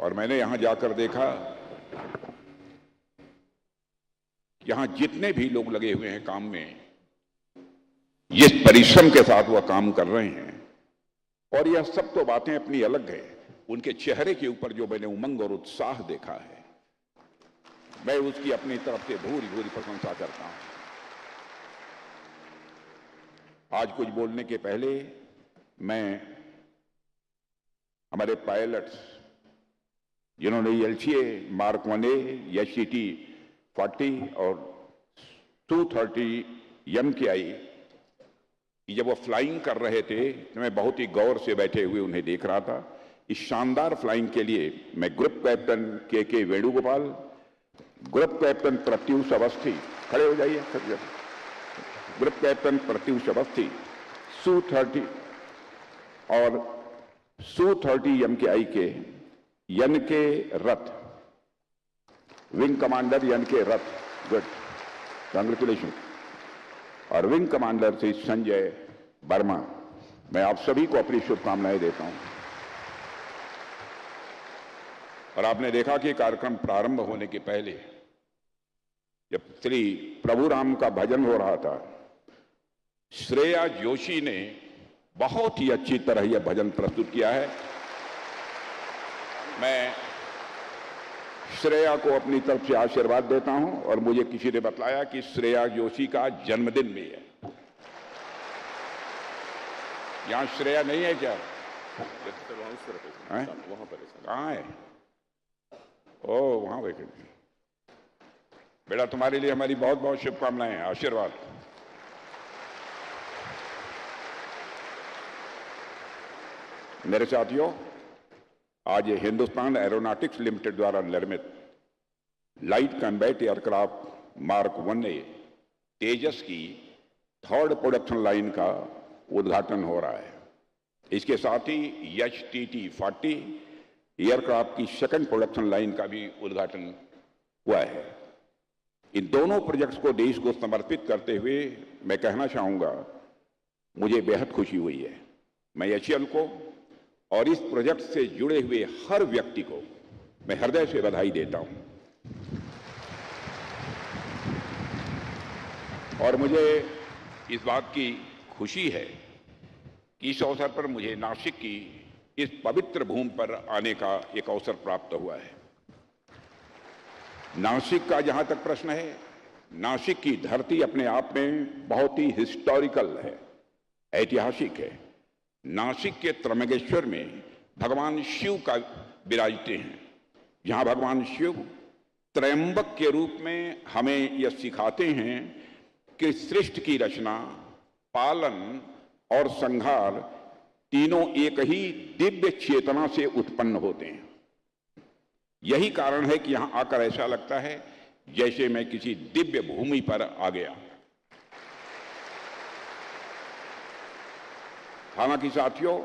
और मैंने यहां जाकर देखा, यहां जितने भी लोग लगे हुए हैं काम में, जिस परिश्रम के साथ वह काम कर रहे हैं, और यह सब तो बातें अपनी अलग है, उनके चेहरे के ऊपर जो मैंने उमंग और उत्साह देखा है, मैं उसकी अपनी तरफ से भूरी भूरी प्रशंसा करता हूं। आज कुछ बोलने के पहले मैं हमारे पायलट्स जिन्होंने LCA Mark 1A, HCT-40 और Su-30 MKI जब वो फ्लाइंग कर रहे थे तो मैं बहुत ही गौर से बैठे हुए उन्हें देख रहा था। इस शानदार फ्लाइंग के लिए मैं ग्रुप कैप्टन के वेणुगोपाल, ग्रुप कैप्टन प्रत्युष अवस्थी, खड़े हो जाइए, group captain Pratyush Awasthi, Su-30 और Su-30 MKI के YNK रथ, विंग कमांडर YNK रथ, गुड, कांग्रेचुलेशन, और विंग कमांडर श्री संजय वर्मा, मैं आप सभी को अपनी शुभकामनाएं देता हूं। और आपने देखा कि कार्यक्रम प्रारंभ होने के पहले जब श्री प्रभु राम का भजन हो रहा था, श्रेया जोशी ने बहुत ही अच्छी तरह यह भजन प्रस्तुत किया है। मैं श्रेया को अपनी तरफ से आशीर्वाद देता हूं, और मुझे किसी ने बताया कि श्रेया जोशी का जन्मदिन भी है। यहां श्रेया नहीं है क्या? वहां पर कहां है? ओ, वहां बैठे। बेटा, तुम्हारे लिए हमारी बहुत बहुत शुभकामनाएं, आशीर्वाद। मेरे साथियों, आज ये हिंदुस्तान एरोनॉटिक्स लिमिटेड द्वारा निर्मित light combat aircraft mark 1A तेजस की 3rd प्रोडक्शन लाइन का उद्घाटन हो रहा है। इसके साथ ही HTT-40 एयरक्राफ्ट की 2nd प्रोडक्शन लाइन का भी उद्घाटन हुआ है। इन दोनों प्रोजेक्ट्स को देश को समर्पित करते हुए मैं कहना चाहूंगा, मुझे बेहद खुशी हुई है। मैं HAL को और इस प्रोजेक्ट से जुड़े हुए हर व्यक्ति को मैं हृदय से बधाई देता हूं। और मुझे इस बात की खुशी है कि इस अवसर पर मुझे नासिक की इस पवित्र भूमि पर आने का एक अवसर प्राप्त हुआ है। नासिक का जहां तक प्रश्न है, नासिक की धरती अपने आप में बहुत ही हिस्टोरिकल है, ऐतिहासिक है। नासिक के त्र्यंबकेश्वर में भगवान शिव का विराजते हैं, जहां भगवान शिव त्रयंबक के रूप में हमें यह सिखाते हैं कि सृष्टि की रचना, पालन और संहार तीनों एक ही दिव्य चेतना से उत्पन्न होते हैं। यही कारण है कि यहां आकर ऐसा लगता है जैसे मैं किसी दिव्य भूमि पर आ गया। हालांकि साथियों,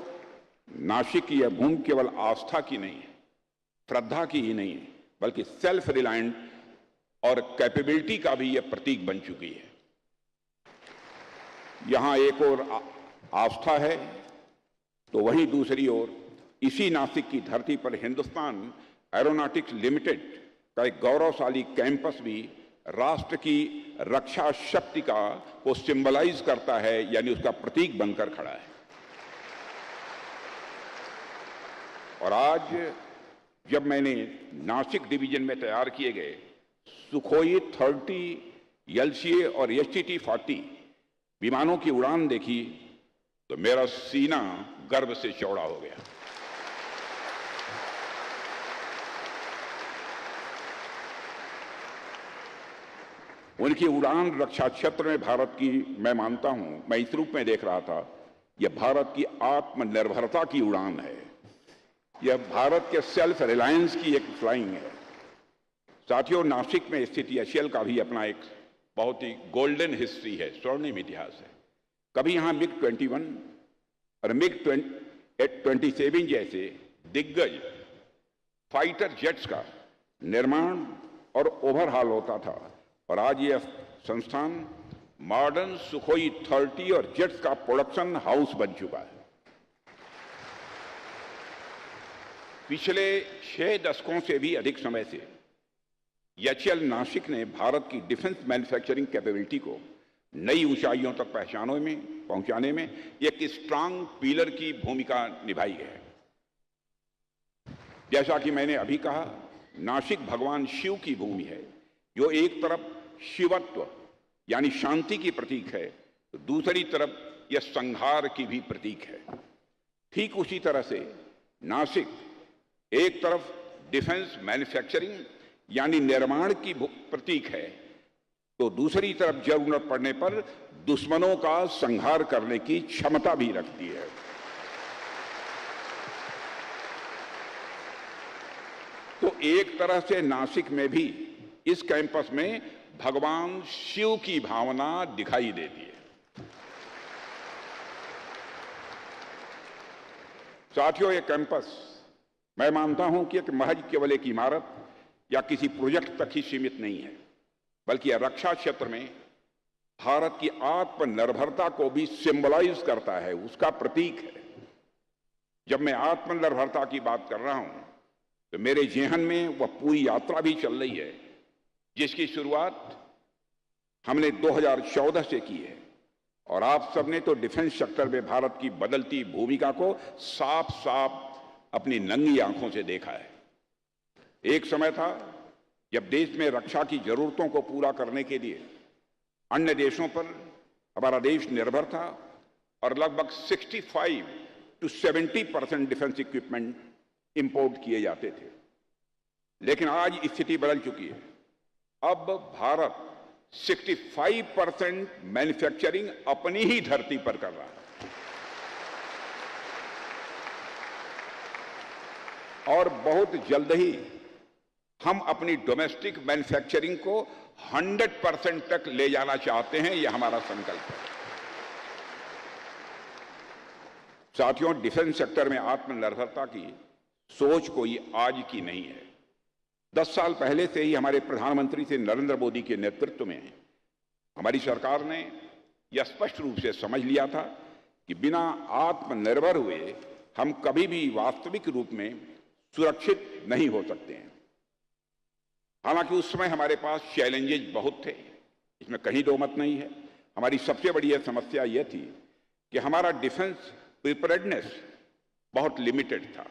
नासिक की यह भूमि केवल आस्था की नहीं है, श्रद्धा की ही नहीं है, बल्कि सेल्फ रिलायंट और कैपेबिलिटी का भी यह प्रतीक बन चुकी है। यहां एक और आस्था है, तो वहीं दूसरी ओर इसी नासिक की धरती पर हिंदुस्तान एरोनॉटिक्स लिमिटेड का एक गौरवशाली कैंपस भी राष्ट्र की रक्षा शक्ति को सिंबलाइज करता है, यानी उसका प्रतीक बनकर खड़ा है। और आज जब मैंने नासिक डिवीजन में तैयार किए गए सुखोई 30 LCA और HTT-40 विमानों की उड़ान देखी तो मेरा सीना गर्व से चौड़ा हो गया। उनकी उड़ान रक्षा क्षेत्र में भारत की, मैं मानता हूं, मैं इस रूप में देख रहा था, यह भारत की आत्मनिर्भरता की उड़ान है। यह भारत के सेल्फ रिलायंस की एक फ्लाइंग है। साथियों, नासिक में स्थित HAL का भी अपना एक बहुत ही गोल्डन हिस्ट्री है, स्वर्णिम इतिहास है। कभी यहां MiG-21 और MiG-27 जैसे दिग्गज फाइटर जेट्स का निर्माण और ओवरहाल होता था, और आज यह संस्थान मॉडर्न सुखोई 30 और जेट्स का प्रोडक्शन हाउस बन चुका है। पिछले 6 दशकों से भी अधिक समय से एचएएल नासिक ने भारत की डिफेंस मैन्युफैक्चरिंग कैपेबिलिटी को नई ऊंचाइयों तक पहुंचाने में एक स्ट्रांग पिलर की भूमिका निभाई है। जैसा कि मैंने अभी कहा, नासिक भगवान शिव की भूमि है, जो एक तरफ शिवत्व यानी शांति की प्रतीक है, तो दूसरी तरफ यह संहार की भी प्रतीक है। ठीक उसी तरह से नासिक एक तरफ डिफेंस मैन्युफैक्चरिंग यानी निर्माण की प्रतीक है, तो दूसरी तरफ जरूरत पड़ने पर दुश्मनों का संहार करने की क्षमता भी रखती है। तो एक तरह से नासिक में भी, इस कैंपस में भगवान शिव की भावना दिखाई देती है। साथियों, ये कैंपस मैं मानता हूं कि एक महज केवल एक इमारत या किसी प्रोजेक्ट तक ही सीमित नहीं है, बल्कि यह रक्षा क्षेत्र में भारत की आत्मनिर्भरता को भी सिंबलाइज करता है, उसका प्रतीक है। जब मैं आत्मनिर्भरता की बात कर रहा हूं तो मेरे जेहन में वह पूरी यात्रा भी चल रही है, जिसकी शुरुआत हमने 2014 से की है, और आप सबने तो डिफेंस सेक्टर में भारत की बदलती भूमिका को साफ साफ अपनी नंगी आंखों से देखा है। एक समय था जब देश में रक्षा की जरूरतों को पूरा करने के लिए अन्य देशों पर हमारा देश निर्भर था, और लगभग 65 to 70% डिफेंस इक्विपमेंट इंपोर्ट किए जाते थे। लेकिन आज स्थिति बदल चुकी है। अब भारत 65% मैन्युफैक्चरिंग अपनी ही धरती पर कर रहा है, और बहुत जल्द ही हम अपनी डोमेस्टिक मैन्युफैक्चरिंग को 100% तक ले जाना चाहते हैं। यह हमारा संकल्प है। साथियों, डिफेंस सेक्टर में आत्मनिर्भरता की सोच कोई आज की नहीं है। 10 साल पहले से ही हमारे प्रधानमंत्री श्री नरेंद्र मोदी के नेतृत्व में हमारी सरकार ने यह स्पष्ट रूप से समझ लिया था कि बिना आत्मनिर्भर हुए हम कभी भी वास्तविक रूप में सुरक्षित नहीं हो सकते हैं। हालांकि उस समय हमारे पास चैलेंजेस बहुत थे, इसमें कहीं दो मत नहीं है। हमारी सबसे बड़ी समस्या यह थी कि हमारा डिफेंस प्रिपेयर्डनेस बहुत लिमिटेड था,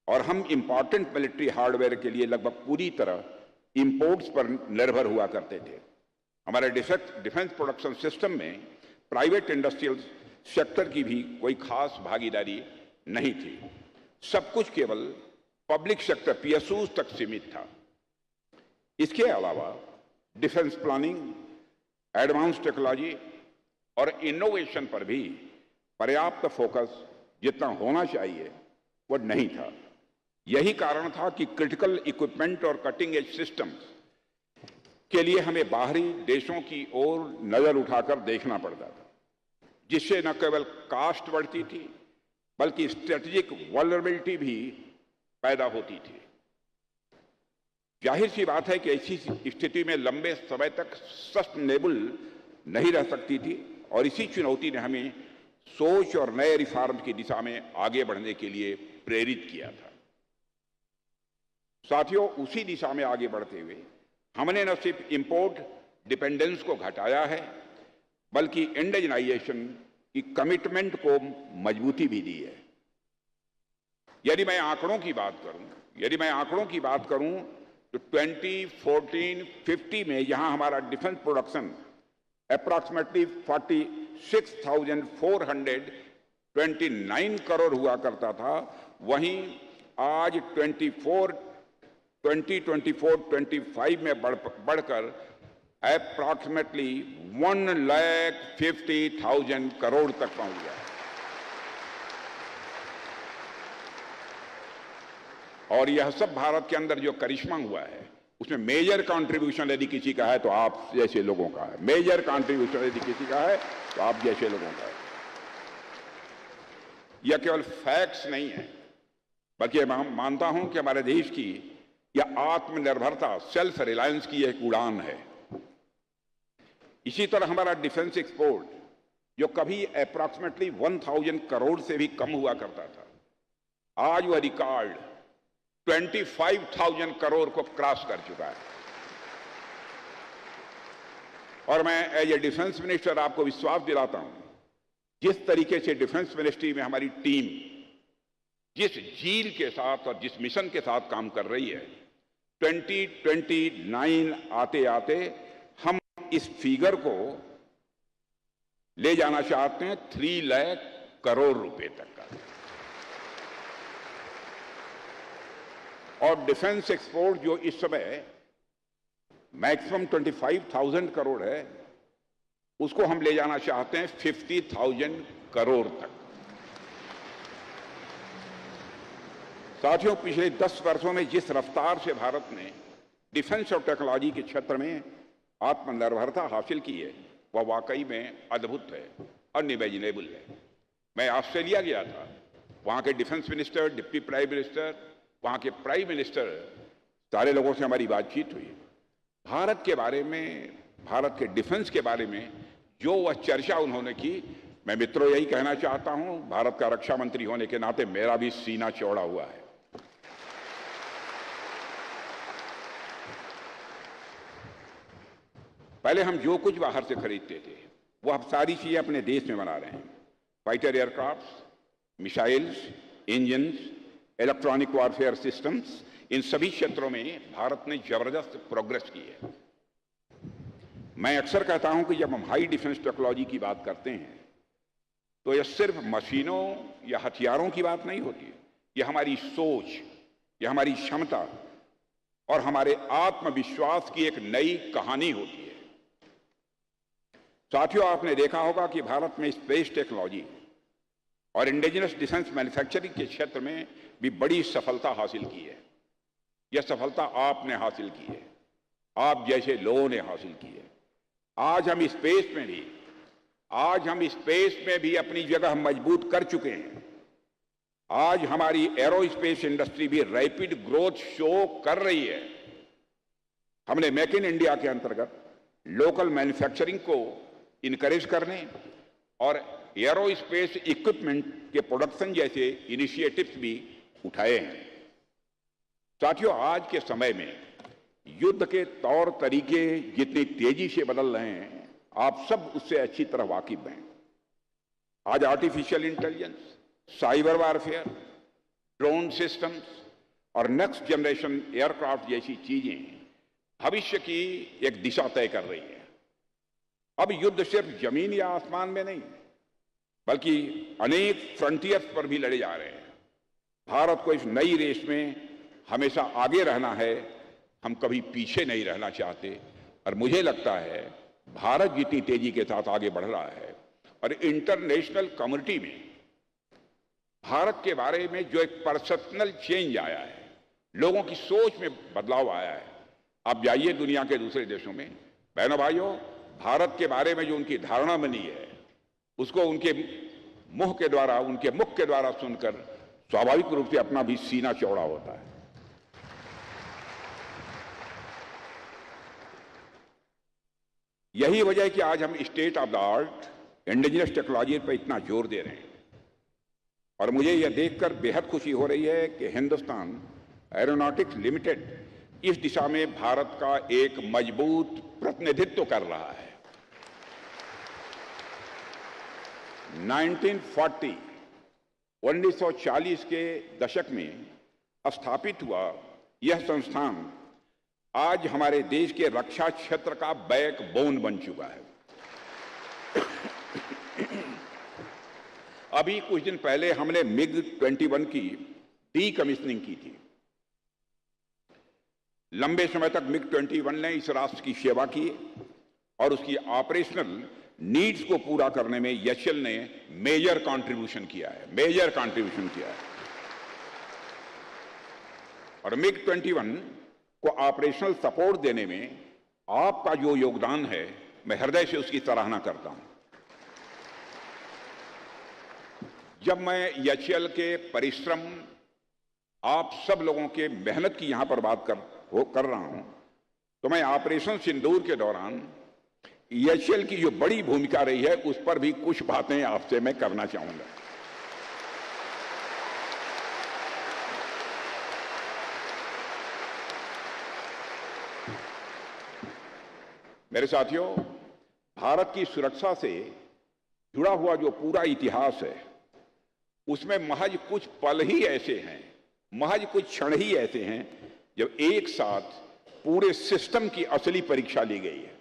और हम इंपॉर्टेंट मिलिट्री हार्डवेयर के लिए लगभग पूरी तरह इंपोर्ट्स पर निर्भर हुआ करते थे। हमारे डिफेंस प्रोडक्शन सिस्टम में प्राइवेट इंडस्ट्रियल सेक्टर की भी कोई खास भागीदारी नहीं थी। सब कुछ केवल पब्लिक सेक्टर पीएसयूज तक सीमित था। इसके अलावा डिफेंस प्लानिंग, एडवांस टेक्नोलॉजी और इनोवेशन पर भी पर्याप्त फोकस जितना होना चाहिए वो नहीं था। यही कारण था कि क्रिटिकल इक्विपमेंट और कटिंग एज सिस्टम्स के लिए हमें बाहरी देशों की ओर नजर उठाकर देखना पड़ता था, जिससे न केवल कास्ट बढ़ती थी बल्कि स्ट्रेटेजिक वल्नरेबिलिटी भी पैदा होती थी। जाहिर सी बात है कि ऐसी स्थिति में लंबे समय तक सस्टेनेबल नहीं रह सकती थी, और इसी चुनौती ने हमें सोच और नए रिफॉर्म की दिशा में आगे बढ़ने के लिए प्रेरित किया था। साथियों, उसी दिशा में आगे बढ़ते हुए हमने न सिर्फ इंपोर्ट डिपेंडेंस को घटाया है, बल्कि इंडिजनाइजेशन की कमिटमेंट को मजबूती भी दी है। यदि मैं आंकड़ों की बात करूं तो 2014-15 में यहां हमारा डिफेंस प्रोडक्शन अप्रॉक्सीमेटली 46,429 करोड़ हुआ करता था। वहीं आज 2024-25 में बढ़कर अप्रॉक्सीमेटली 1,50,000 करोड़ तक पहुंच गया। और यह सब भारत के अंदर जो करिश्मा हुआ है, उसमें मेजर कंट्रीब्यूशन यदि किसी का है तो आप जैसे लोगों का है। मेजर कंट्रीब्यूशन यदि किसी का है तो आप जैसे लोगों का है। यह केवल फैक्ट्स नहीं है, बल्कि मैं मानता हूं कि हमारे देश की यह आत्मनिर्भरता, सेल्फ रिलायंस की एक उड़ान है। इसी तरह हमारा डिफेंस एक्सपोर्ट, जो कभी अप्रॉक्सीमेटली 1,000 करोड़ से भी कम हुआ करता था, आज वह रिकॉर्ड 25,000 करोड़ को क्रॉस कर चुका है। और मैं एज ए डिफेंस मिनिस्टर आपको विश्वास दिलाता हूं, जिस तरीके से डिफेंस मिनिस्ट्री में हमारी टीम जिस जील के साथ और जिस मिशन के साथ काम कर रही है, 2029 आते आते हम इस फिगर को ले जाना चाहते हैं 3 लाख करोड़ रुपए तक का। और डिफेंस एक्सपोर्ट जो इस समय मैक्सिमम 25,000 करोड़ है, उसको हम ले जाना चाहते हैं 50,000 करोड़ तक। साथियों, पिछले 10 वर्षों में जिस रफ्तार से भारत ने डिफेंस और टेक्नोलॉजी के क्षेत्र में आत्मनिर्भरता हासिल की है, वह वाकई में अद्भुत है, अनइमेजिनेबल है। मैं ऑस्ट्रेलिया गया था, वहां के defence minister, deputy prime minister, वहां के प्राइम मिनिस्टर, सारे लोगों से हमारी बातचीत हुई। भारत के बारे में, भारत के डिफेंस के बारे में जो वह चर्चा उन्होंने की, मैं मित्रों यही कहना चाहता हूं, भारत का रक्षा मंत्री होने के नाते मेरा भी सीना चौड़ा हुआ है। पहले हम जो कुछ बाहर से खरीदते थे, वो अब सारी चीजें अपने देश में बना रहे हैं। Fighter aircraft, missiles, engines, electronic warfare systems, इन सभी क्षेत्रों में भारत ने जबरदस्त प्रोग्रेस की है। मैं अक्सर कहता हूं कि जब हम हाई डिफेंस टेक्नोलॉजी की बात करते हैं, तो यह सिर्फ मशीनों या हथियारों की बात नहीं होती है। यह हमारी सोच, यह हमारी क्षमता और हमारे आत्मविश्वास की एक नई कहानी होती है। साथियों, आपने देखा होगा कि भारत में स्पेस टेक्नोलॉजी और इंडिजिनस डिफेंस मैन्युफैक्चरिंग के क्षेत्र में भी बड़ी सफलता हासिल की है। यह सफलता आपने हासिल की है, आप जैसे लोगों ने हासिल की है। आज हम स्पेस में भी अपनी जगह मजबूत कर चुके हैं। आज हमारी एरोस्पेस इंडस्ट्री भी रैपिड ग्रोथ शो कर रही है। हमने मेक इन इंडिया के अंतर्गत लोकल मैन्युफैक्चरिंग को इनकरेज करने और एरोस्पेस इक्विपमेंट के प्रोडक्शन जैसे इनिशिएटिव्स भी उठाए हैं। साथियों, आज के समय में युद्ध के तौर तरीके जितनी तेजी से बदल रहे हैं, आप सब उससे अच्छी तरह वाकिफ हैं। आज artificial intelligence, cyber warfare, drone systems और नेक्स्ट जनरेशन एयरक्राफ्ट जैसी चीजें भविष्य की एक दिशा तय कर रही है। अब युद्ध सिर्फ जमीन या आसमान में नहीं, बल्कि अनेक फ्रंटियर्स पर भी लड़े जा रहे हैं। भारत को इस नई रेस में हमेशा आगे रहना है, हम कभी पीछे नहीं रहना चाहते। और मुझे लगता है भारत जितनी तेजी के साथ आगे बढ़ रहा है और इंटरनेशनल कम्युनिटी में भारत के बारे में जो एक परसेप्शनल चेंज आया है, लोगों की सोच में बदलाव आया है। आप जाइए दुनिया के दूसरे देशों में, बहनों भाइयों, भारत के बारे में जो उनकी धारणा बनी है, उसको उनके मुख के द्वारा सुनकर स्वाभाविक रूप से अपना भी सीना चौड़ा होता है। यही वजह है कि आज हम state of the art indigenous technology पर इतना जोर दे रहे हैं। और मुझे यह देखकर बेहद खुशी हो रही है कि हिंदुस्तान एरोनॉटिक्स लिमिटेड इस दिशा में भारत का एक मजबूत प्रतिनिधित्व कर रहा है। 1940 के दशक में स्थापित हुआ यह संस्थान आज हमारे देश के रक्षा क्षेत्र का बैकबोन बन चुका है। अभी कुछ दिन पहले हमने MiG-21 की डीकमीशनिंग की थी। लंबे समय तक MiG-21 ने इस राष्ट्र की सेवा की और उसकी ऑपरेशनल नीड्स को पूरा करने में एचएएल ने मेजर कंट्रीब्यूशन किया है। और MiG-21 को ऑपरेशनल सपोर्ट देने में आपका जो योगदान है, मैं हृदय से उसकी सराहना करता हूं। जब मैं एचएएल के परिश्रम, आप सब लोगों के मेहनत की यहां पर बात कर रहा हूं, तो मैं ऑपरेशन सिंदूर के दौरान एचएएल की जो बड़ी भूमिका रही है, उस पर भी कुछ बातें आपसे मैं करना चाहूंगा। मेरे साथियों, भारत की सुरक्षा से जुड़ा हुआ जो पूरा इतिहास है, उसमें महज कुछ पल ही ऐसे हैं, महज कुछ क्षण ही ऐसे हैं जब एक साथ पूरे सिस्टम की असली परीक्षा ली गई है।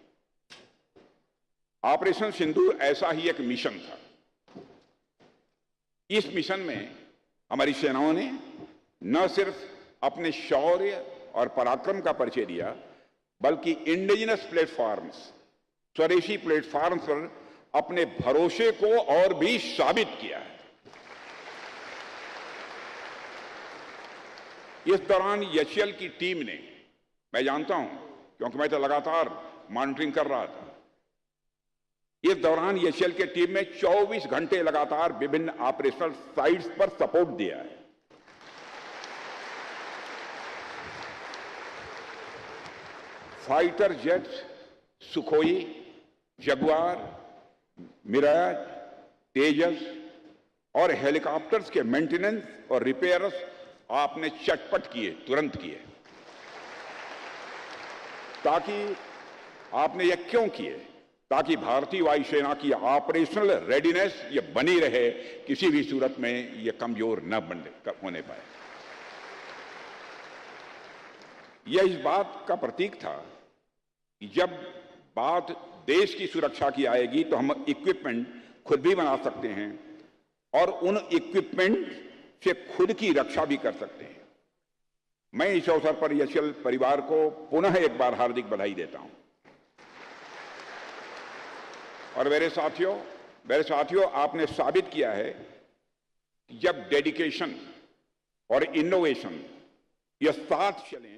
ऑपरेशन सिंदूर ऐसा ही एक मिशन था। इस मिशन में हमारी सेनाओं ने न सिर्फ अपने शौर्य और पराक्रम का परिचय दिया, बल्कि इंडिजिनस प्लेटफॉर्म्स, स्वदेशी प्लेटफॉर्म्स पर अपने भरोसे को और भी साबित किया है। इस दौरान एचएएल की टीम ने, मैं जानता हूं क्योंकि मैं तो लगातार मॉनिटरिंग कर रहा था, इस दौरान एचएएल की टीम में 24 घंटे लगातार विभिन्न ऑपरेशनल साइट्स पर सपोर्ट दिया है। Fighter jets, Sukhoi, Jaguar, Mirage, Tejas और हेलीकॉप्टर्स के मेंटेनेंस और रिपेयर्स आपने चटपट किए, तुरंत किए। ताकि आपने ये क्यों किए? ताकि भारतीय वायुसेना की ऑपरेशनल रेडीनेस ये बनी रहे, किसी भी सूरत में ये कमजोर न होने पाए। यह इस बात का प्रतीक था कि जब बात देश की सुरक्षा की आएगी तो हम इक्विपमेंट खुद भी बना सकते हैं और उन इक्विपमेंट से खुद की रक्षा भी कर सकते हैं। मैं इस अवसर पर एचएएल परिवार को पुनः एक बार हार्दिक बधाई देता हूं। और मेरे साथियों, आपने साबित किया है कि जब डेडिकेशन और इनोवेशन ये साथ चलें